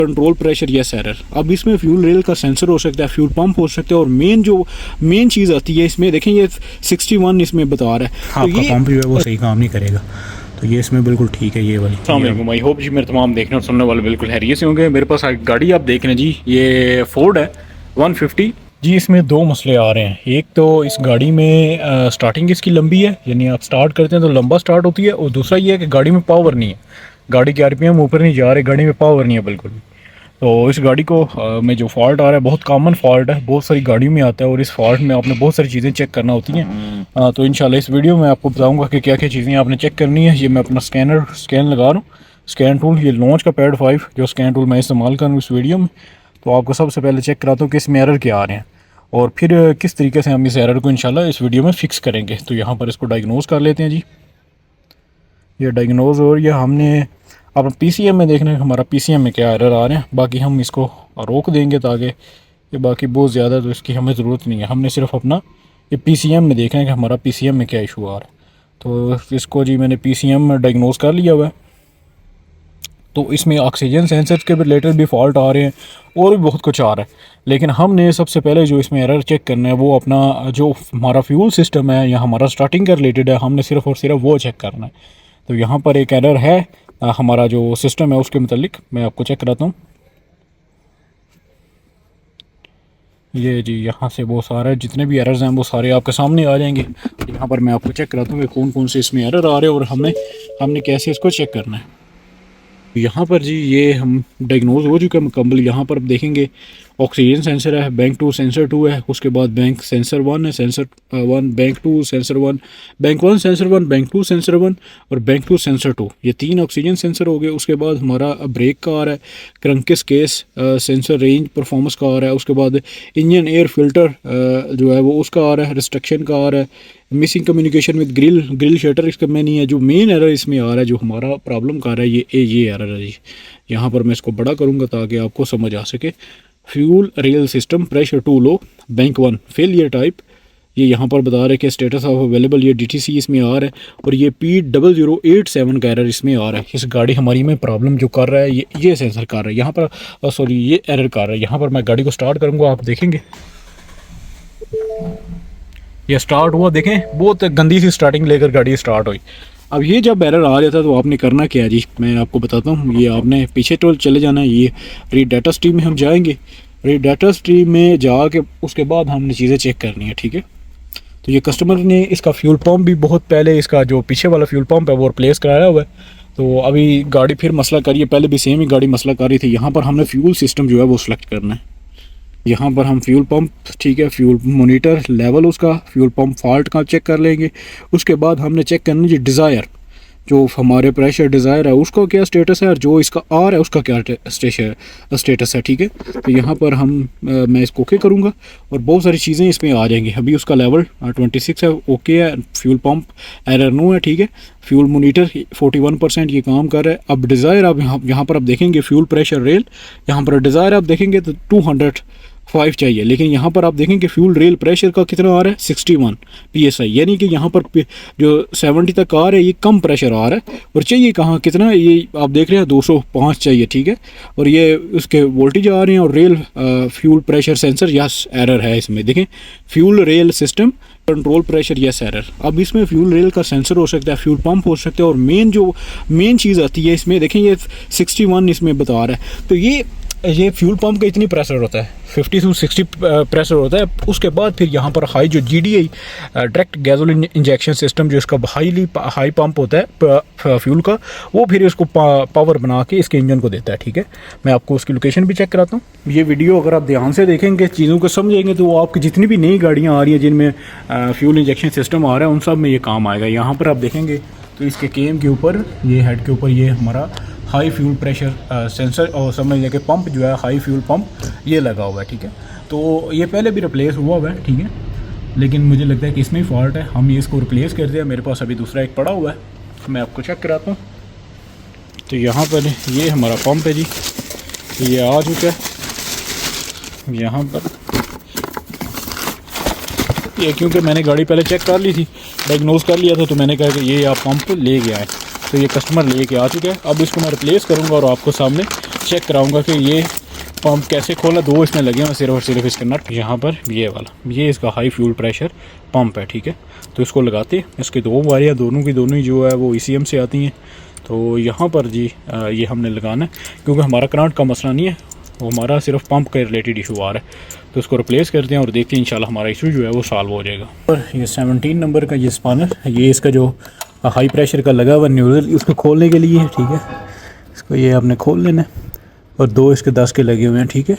Control pressure yes error. अब इसमें fuel rail का सेंसर हो सकता है, फ्यूल पंप हो सकता है, और मेन चीज़ आती है इसमें, देखें ये 61 इसमें बता रहा है। हाँ, तो ये पंप जो है वो सही काम नहीं करेगा, तो ये इसमें बिल्कुल ठीक है ये वाली। अस्सलाम वालेकुम, आई होप जी मेरे तमाम देखने और सुनने वाले बिल्कुल हैरियत से होंगे। मेरे पास गाड़ी आप देख रहे हैं जी, ये फोर्ड है 150 जी। इसमें दो मसले आ रहे हैं। एक तो इस गाड़ी में स्टार्टिंग इसकी लंबी है, यानी आप स्टार्ट करते हैं तो लंबा स्टार्ट होती है, और दूसरा ये है कि गाड़ी में पावर नहीं है, गाड़ी के आरपीएम ऊपर नहीं जा रहे, गाड़ी में पावर नहीं है बिल्कुल भी। तो इस गाड़ी को में जो फॉल्ट आ रहा है बहुत कॉमन फॉल्ट है, बहुत सारी गाड़ियों में आता है, और इस फॉल्ट में आपने बहुत सारी चीज़ें चेक करना होती हैं। तो इंशाल्लाह इस वीडियो में आपको बताऊंगा कि क्या क्या चीज़ें आपने चेक करनी है। ये मैं अपना स्कैन लगा रहा हूँ, स्कैन टूल, ये लॉन्च का पैड 5 जो स्कैन टूल मैं इस्तेमाल कर रहा हूँ इस वीडियो में। तो आपको सबसे पहले चेक कराता हूँ कि इसमें एरर क्या आ रहे हैं, और फिर किस तरीके से हम इस एरर को इंशाल्लाह इस वीडियो में फ़िक्स करेंगे। तो यहाँ पर इसको डायग्नोज कर लेते हैं जी। ये डायग्नोज, और ये हमने अपना पीसीएम में देखना है हमारा पीसीएम में क्या एरर आ रहे हैं। बाकी हम इसको रोक देंगे ताकि ये बाकी बहुत ज़्यादा तो इसकी हमें ज़रूरत नहीं है, हमने सिर्फ अपना ये पीसीएम में देखना है कि हमारा पीसीएम में क्या इशू आ रहा है। तो इसको जी मैंने पीसीएम में डायग्नोज कर लिया हुआ है। तो इसमें ऑक्सीजन सेंसर के रिलेटेड भी फॉल्ट आ रहे हैं और भी बहुत कुछ आ रहा है, लेकिन हमने सबसे पहले जो इसमें एरर चेक करना है वो अपना जो हमारा फ्यूल सिस्टम है या हमारा स्टार्टिंग का रिलेटेड है, हमने सिर्फ और सिर्फ वो चेक करना है। तो यहाँ पर एक एरर है हमारा जो सिस्टम है उसके मतलब, मैं आपको चेक कराता हूँ। ये जी यहाँ से वो सारे जितने भी एरर्स हैं वो सारे आपके सामने आ जाएंगे। यहाँ पर मैं आपको चेक कराता हूँ कि कौन कौन से इसमें एरर आ रहे हैं और हमने कैसे इसको चेक करना है। यहाँ पर जी ये हम डायग्नोज हो चुके हैं मुकम्मल। यहाँ पर आप देखेंगे ऑक्सीजन सेंसर है, बैंक 2 सेंसर 2 है, उसके बाद बैंक सेंसर 1 है, sensor 1 bank 2 sensor 1, bank 1 sensor 1, bank 2 sensor 1 और बैंक 2 सेंसर 2, ये 3 ऑक्सीजन सेंसर हो गए। उसके बाद हमारा ब्रेक का आ रहा है, क्रंकिस केस सेंसर रेंज परफॉर्मेंस का आ रहा है, उसके बाद इंजन एयर फिल्टर जो है वो उसका आ रहा है, रिस्ट्रिक्शन का आ रहा है, missing communication with grill shutter इसका में नहीं है। जो मेन एरर इसमें आ रहा है जो हमारा प्रॉब्लम कर रहा है ये एरर है जी। यहाँ पर मैं इसको बड़ा करूँगा ताकि आपको समझ आ सके। Fuel rail system pressure too low, bank 1 failure type, ये यहाँ पर बता रहे हैं कि स्टेटस ऑफ अवेलेबल, ये DTC इसमें आ रहा है, और ये P0087 का एरर इसमें आ रहा है। इस गाड़ी हमारी में प्रॉब्लम जो कर रहा है ये सेंसर कर रहा है यहाँ पर, सॉरी ये एरर कर रहा है। यहाँ पर मैं गाड़ी को स्टार्ट करूँगा, आप देखेंगे ये स्टार्ट हुआ, देखें बहुत गंदी सी स्टार्टिंग लेकर गाड़ी स्टार्ट हुई। अब ये जब एरर आ जाता है तो आपने करना क्या है जी, मैं आपको बताता हूँ। ये आपने पीछे तो चले जाना है, ये रीड डाटा स्ट्रीम में हम जाएंगे, रीड डाटा स्ट्रीम में जाके उसके बाद हमने चीज़ें चेक करनी है, ठीक है। तो ये कस्टमर ने इसका फ्यूल पंप भी बहुत पहले, इसका जो पीछे वाला फ्यूल पंप है वो रिप्लेस कराया हुआ है। तो अभी गाड़ी फिर मसला करिए, पहले भी सेम ही गाड़ी मसला कर रही थी। यहाँ पर हमने फ्यूल सिस्टम जो है वो सिलेक्ट करना है। यहाँ पर हम फ्यूल पंप, ठीक है, फ्यूल मोनीटर लेवल उसका फ्यूल पंप फॉल्ट का चेक कर लेंगे। उसके बाद हमने चेक करना जी डिज़ायर, जो हमारे प्रेशर डिज़ायर है उसका क्या स्टेटस है, और जो इसका आर है उसका क्या स्टेटस है, ठीक है। तो यहाँ पर मैं इसको ओके करूँगा और बहुत सारी चीज़ें इसमें आ जाएंगी। अभी उसका लेवल 26 है, ओके है, फ्यूल पंप एरर नो है, ठीक है। फ्यूल मोनीटर 41% ये काम कर रहा है। अब डिज़ायर आप यहाँ पर आप देखेंगे फ्यूल प्रेशर रेल, यहाँ पर डिज़ायर आप देखेंगे तो 205 चाहिए, लेकिन यहाँ पर आप देखेंगे फ्यूल रेल प्रेशर का कितना आ रहा है 61 PSI, यानी कि यहाँ पर जो 70 तक आ रहा है ये कम प्रेशर आ रहा है, और चाहिए कहाँ कितना, ये आप देख रहे हैं 205 चाहिए, ठीक है। और ये उसके वोल्टेज आ रहे हैं, और rail fuel pressure sensor yes error है इसमें, देखें fuel rail system control pressure yes error. अब इसमें फ्यूल रेल का सेंसर हो सकता है, फ्यूल पंप हो सकता है, और मेन चीज़ आती है इसमें, देखें ये 61 इसमें बता रहा है। तो ये फ्यूल पंप का इतनी प्रेशर होता है 50 to 60 प्रेशर होता है। उसके बाद फिर यहाँ पर हाई जो GDI direct gasoline injection system जो इसका हाई पंप होता है फ्यूल का, वो फिर इसको पावर बना के इसके इंजन को देता है, ठीक है। मैं आपको उसकी लोकेशन भी चेक कराता हूँ। ये वीडियो अगर आप ध्यान से देखेंगे, चीज़ों को समझेंगे, तो आपकी जितनी भी नई गाड़ियाँ आ रही हैं जिनमें फ्यूल इंजेक्शन सिस्टम आ रहा है उन सब में ये काम आएगा। यहाँ पर आप देखेंगे तो इसके केम के ऊपर, ये हेड के ऊपर ये हमारा हाई फ्यूल प्रेशर सेंसर और समझ लें कि पंप जो है हाई फ्यूल पंप ये लगा हुआ है, ठीक है। तो ये पहले भी रिप्लेस हुआ है, ठीक है, लेकिन मुझे लगता है कि इसमें ही फॉल्ट है। हम ये इसको रिप्लेस कर दिया, मेरे पास अभी दूसरा एक पड़ा हुआ है, मैं आपको चेक कराता हूँ। तो यहाँ पर ये हमारा पंप है जी, ये आ चुका है यहाँ पर। ये क्योंकि मैंने गाड़ी पहले चेक कर ली थी, डायग्नोज कर लिया था, तो मैंने कहा कि ये आप पंप ले गया है, तो ये कस्टमर लेके आ चुका है। अब इसको मैं रिप्लेस करूँगा और आपको सामने चेक कराऊंगा कि ये पंप कैसे खोला। दो इसमें लगे हैं सिर्फ और सिर्फ इसके नट। यहाँ पर ये वाला ये इसका हाई फ्यूल प्रेशर पंप है, ठीक है। तो इसको लगाते हैं, इसके दो वायरियाँ दोनों की दोनों ही जो है वो ECM से आती हैं। तो यहाँ पर जी ये हमने लगाना है, क्योंकि हमारा करंट का मसला नहीं है, वो हमारा सिर्फ पंप के रिलेटेड इशू आ रहा है। तो इसको रिप्लेस करते हैं और देखते हैं इंशाल्लाह हमारा इशू जो है वो सॉल्व हो जाएगा। और ये 17 नंबर का ये स्पानर, ये इसका जो हाई प्रेशर का लगा हुआ न्यूट्रल, उसको खोलने के लिए है, ठीक है। इसको ये आपने खोल लेना है और दो इसके 10 के लगे हुए हैं, ठीक है।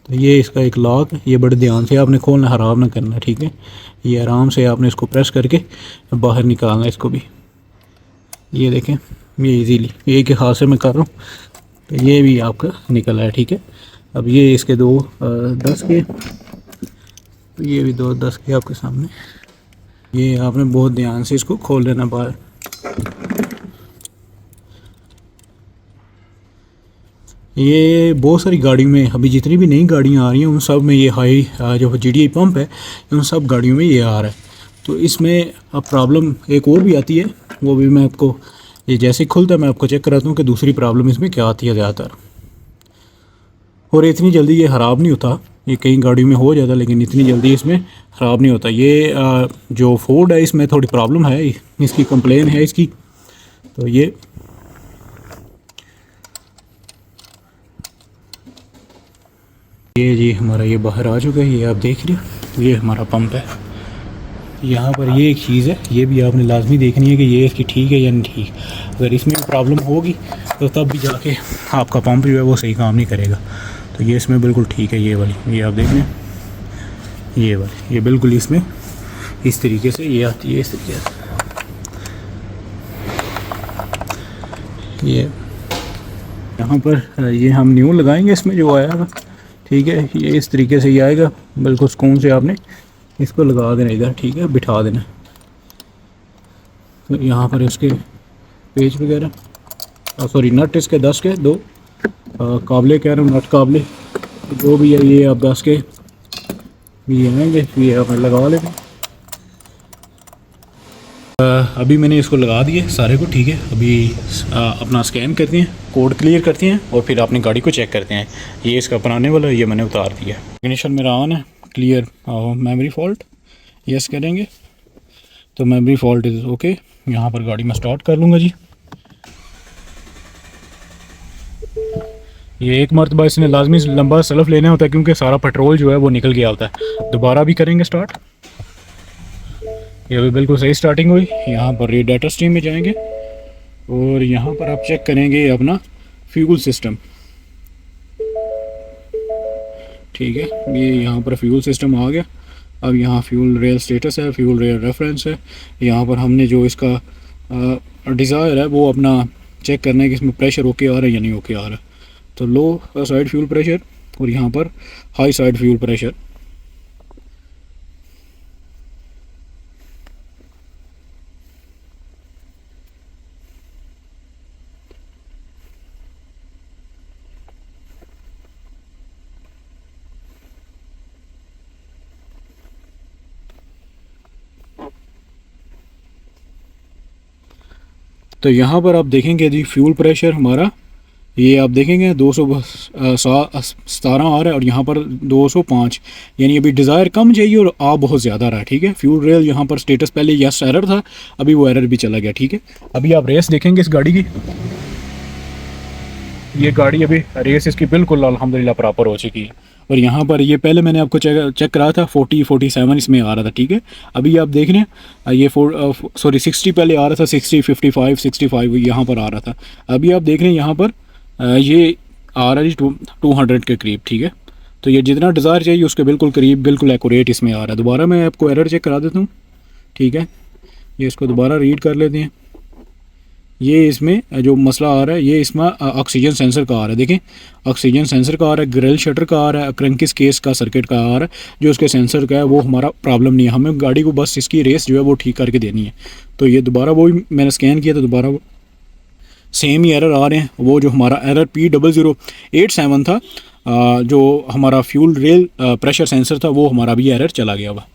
तो ये इसका एक लॉक है, ये बड़े ध्यान से आपने खोलना, ख़राब ना करना, ठीक है। ये आराम से आपने इसको प्रेस करके बाहर निकालना है इसको भी। ये देखें, ये इजीली एक ही हाथ से मैं कर रहा हूँ, तो ये भी आपका निकल है, ठीक है। अब ये इसके दो 10 के, तो ये भी दो 10 के आपके सामने। ये आपने बहुत ध्यान से इसको खोल लेना बाहर। ये बहुत सारी गाड़ियों में, अभी जितनी भी नई गाड़ियाँ आ रही हैं उन सब में ये हाई जो GDI पंप है उन सब गाड़ियों में ये आ रहा है। तो इसमें अब प्रॉब्लम एक और भी आती है, वो भी मैं आपको, ये जैसे ही खुलता है मैं आपको चेक कराता हूँ कि दूसरी प्रॉब्लम इसमें क्या आती है ज़्यादातर। और इतनी जल्दी ये ख़राब नहीं होता, ये कई गाड़ियों में हो जाता, लेकिन इतनी जल्दी इसमें ख़राब नहीं होता। ये जो फोर्ड है इसमें थोड़ी प्रॉब्लम है, इसकी कंप्लेन है इसकी। तो ये जी हमारा ये बाहर आ चुका है, ये आप देख रहे हो, ये हमारा पंप है। यहाँ पर ये एक चीज़ है, ये भी आपने लाजमी देखनी है कि ये इसकी ठीक है या नहीं ठीक। अगर इसमें प्रॉब्लम होगी तो तब भी जाके आपका पंप जो है वो सही काम नहीं करेगा। तो ये इसमें बिल्कुल ठीक है, ये वाली, ये आप देख लें, ये वाली, ये बिल्कुल इसमें इस तरीके से ये आती है, इस तरीके से। ये यहाँ पर ये हम न्यू लगाएंगे इसमें जो आया, ठीक है। ये इस तरीके से ये आएगा, बिल्कुल सुकून से आपने इसको लगा देना इधर, ठीक है, बिठा देना। तो यहाँ पर इसके पेज वगैरह, सॉरी नट इसके 10 के, दो काबले कह रहा हूँ, नट काबले जो भी है, ये आप 10 के ये आएंगे, ये आपने लगा लेंगे। अभी मैंने इसको लगा दिए सारे को, ठीक है। अभी अपना स्कैन करते हैं, कोड क्लियर करते हैं और फिर अपनी गाड़ी को चेक करते हैं। ये इसका बनाने वाला ये मैंने उतार दिया। इग्निशन मेरा ऑन है, क्लियर मेमोरी फॉल्ट, यस करेंगे तो मेमोरी फॉल्ट इज़ ओके। यहाँ पर गाड़ी में स्टार्ट कर लूँगा जी। ये एक मरतबा इसने लाजमी लंबा सेल्फ लेना होता है, क्योंकि सारा पेट्रोल जो है वो निकल गया होता है। दोबारा भी करेंगे स्टार्ट, ये अभी बिल्कुल सही स्टार्टिंग हुई। यहाँ पर ये डाटा स्ट्रीम में जाएंगे और यहाँ पर आप चेक करेंगे अपना फ्यूल सिस्टम, ठीक है। ये यहाँ पर फ्यूल सिस्टम आ गया। अब यहाँ फ्यूल रेल स्टेटस है, फ्यूल रेल रेफरेंस है। यहाँ पर हमने जो इसका डिज़ायर है वो अपना चेक करना है कि इसमें प्रेशर ओके आ रहा है या नहीं ओके आ रहा है। तो लो साइड फ्यूल प्रेशर और यहाँ पर हाई साइड फ्यूल प्रेशर। तो यहाँ पर आप देखेंगे जी फ्यूल प्रेशर हमारा, ये आप देखेंगे 217 आ रहा है और यहाँ पर 205, यानी अभी डिज़ायर कम चाहिए और आ बहुत ज़्यादा रहा है, ठीक है। फ्यूल रेल यहाँ पर स्टेटस पहले यस एरर था, अभी वो एरर भी चला गया, ठीक है। अभी आप रेस देखेंगे इस गाड़ी की, ये गाड़ी अभी रेस इसकी बिल्कुल अल्हम्दुलिल्लाह प्रॉपर हो चुकी है। और यहाँ पर ये पहले मैंने आपको चेक कराया था 40-47 इसमें आ रहा था, ठीक है। अभी आप देख रहे हैं ये 60 पहले आ रहा था, 60, 55, 65 यहाँ पर आ रहा था। अभी आप देख रहे हैं यहाँ पर ये आ रहा है जी 200 के करीब, ठीक है। तो ये जितना डिज़ायर चाहिए उसके बिल्कुल करीब, बिल्कुल एक्यूरेट इसमें आ रहा है। दोबारा मैं आपको एरर चेक करा देता हूँ, ठीक है। ये इसको दोबारा रीड कर लेते हैं। ये इसमें जो मसला आ रहा है ये इसमें ऑक्सीजन सेंसर का आ रहा है, देखें ऑक्सीजन सेंसर का आ रहा है, ग्रिल शटर का आ रहा है, क्रंकिस केस का सर्किट का आ रहा है। जो उसके सेंसर का है वो हमारा प्रॉब्लम नहीं है, हमें गाड़ी को बस इसकी रेस जो है वो ठीक करके देनी है। तो ये दोबारा वो मैंने स्कैन किया तो दोबारा सेम ही एरर आ रहे हैं। वो जो हमारा एरर P0087 था, जो हमारा फ्यूल रेल प्रेशर सेंसर था, वो हमारा भी एरर चला गया हुआ।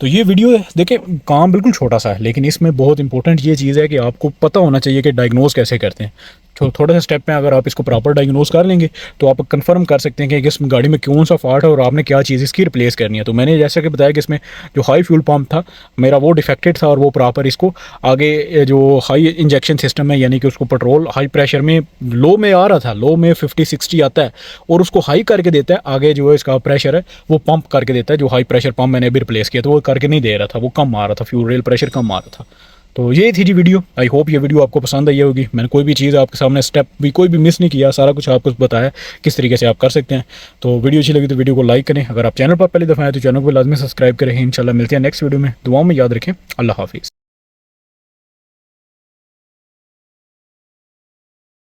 तो ये वीडियो देखें, काम बिल्कुल छोटा सा है, लेकिन इसमें बहुत इंपॉर्टेंट ये चीज़ है कि आपको पता होना चाहिए कि डायग्नोज कैसे करते हैं। थोड़ा सा स्टेप में अगर आप इसको प्रॉपर डायग्नोज कर लेंगे तो आप कंफर्म कर सकते हैं कि इस गाड़ी में कौन सा फॉल्ट है और आपने क्या चीज़ इसकी रिप्लेस करनी है। तो मैंने जैसा कि बताया कि इसमें जो हाई फ्यूल पंप था मेरा वो डिफेक्टेड था, और वो प्रॉपर इसको आगे जो हाई इंजेक्शन सिस्टम है, यानी कि उसको पेट्रोल हाई प्रेशर में लो में आ रहा था, लो में 50-60 आता है, और उसको हाई करके देता है, आगे जो है इसका प्रेशर है वो पंप करके देता है। जो हाई प्रेशर पंप मैंने अभी रिप्लेस किया तो वो करके नहीं दे रहा था, वो कम आ रहा था, फ्यूल रेल प्रेशर कम आ रहा था। तो ये थी जी वीडियो। आई होप ये वीडियो आपको पसंद आई होगी। मैंने कोई भी चीज़ आपके सामने स्टेप भी कोई भी मिस नहीं किया, सारा कुछ आपको बताया किस तरीके से आप कर सकते हैं। तो वीडियो अच्छी लगी तो वीडियो को लाइक करें, अगर आप चैनल पर पहली दफ़ा आए तो चैनल को लाजमी सब्सक्राइब करें। इंशाल्लाह मिलते हैं नेक्स्ट वीडियो में। दुआओं में याद रखें। अल्लाह हाफिज़।